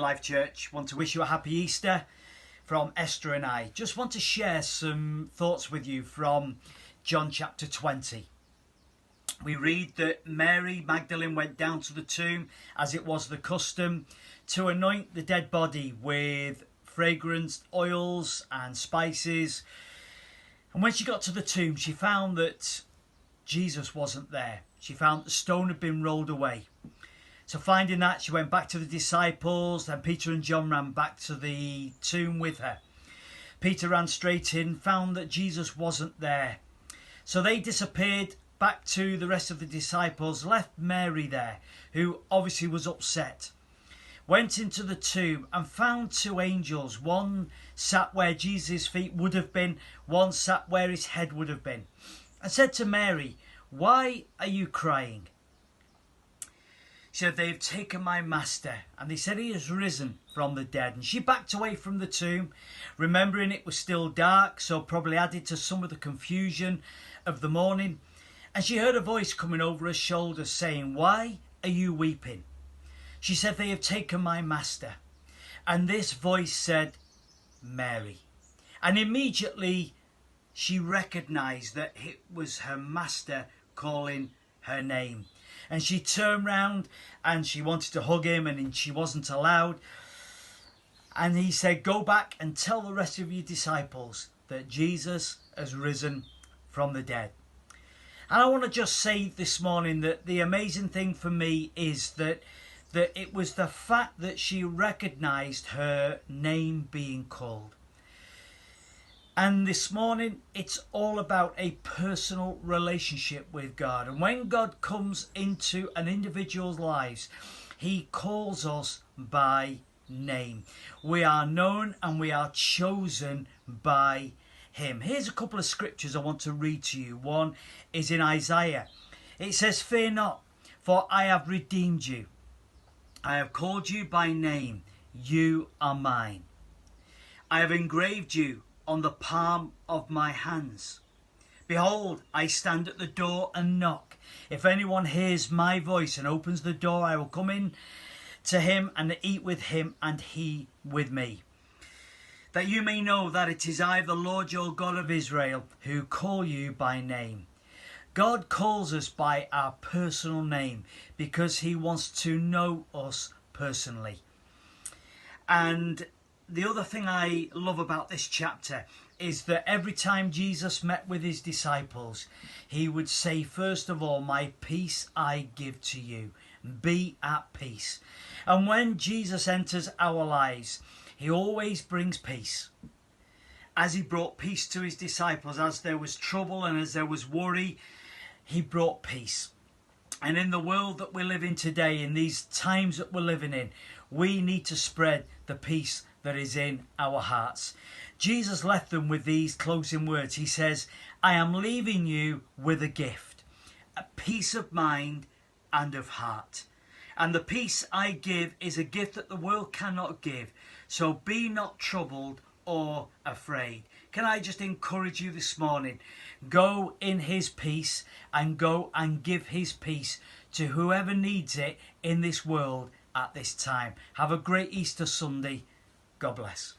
Life Church. Want to wish you a happy Easter from Esther and I. Just want to share some thoughts with you from John chapter 20. We read that Mary Magdalene went down to the tomb, as it was the custom, to anoint the dead body with fragrant oils and spices. And when she got to the tomb, she found that Jesus wasn't there. She found the stone had been rolled away. So finding that, she went back to the disciples. Then Peter and John ran back to the tomb with her. Peter ran straight in, found that Jesus wasn't there. So they disappeared back to the rest of the disciples, left Mary there, who obviously was upset. Went into the tomb and found two angels. One sat where Jesus' feet would have been, one sat where his head would have been. And said to Mary, "Why are you crying?" She said, "They have taken my master, and they said he has risen from the dead." And she backed away from the tomb, remembering it was still dark, so probably added to some of the confusion of the morning. And she heard a voice coming over her shoulder saying, "Why are you weeping?" She said, "They have taken my master." And this voice said, "Mary." And immediately she recognized that it was her master calling her name. And she turned round and she wanted to hug him, and she wasn't allowed. And he said, "Go back and tell the rest of your disciples that Jesus has risen from the dead." And I want to just say this morning that the amazing thing for me is that it was the fact that she recognized her name being called. And this morning, it's all about a personal relationship with God. And when God comes into an individual's lives, he calls us by name. We are known and we are chosen by him. Here's a couple of scriptures I want to read to you. One is in Isaiah. It says, "Fear not, for I have redeemed you. I have called you by name. You are mine. I have engraved you on the palm of my hands. Behold, I stand at the door and knock. If anyone hears my voice and opens the door, I will come in to him and eat with him and he with me. That you may know that it is I, the Lord your God of Israel, who call you by name." God calls us by our personal name because he wants to know us personally. And the other thing I love about this chapter is that every time Jesus met with his disciples, he would say, first of all, "My peace I give to you. Be at peace." And when Jesus enters our lives, he always brings peace. As he brought peace to his disciples, as there was trouble and as there was worry, he brought peace. And in the world that we live in today, in these times that we're living in, we need to spread the peace that is in our hearts. Jesus left them with these closing words. He says, "I am leaving you with a gift, a peace of mind and of heart. And the peace I give is a gift that the world cannot give. So be not troubled or afraid." Can I just encourage you this morning? Go in his peace and go and give his peace to whoever needs it in this world at this time. Have a great Easter Sunday. God bless.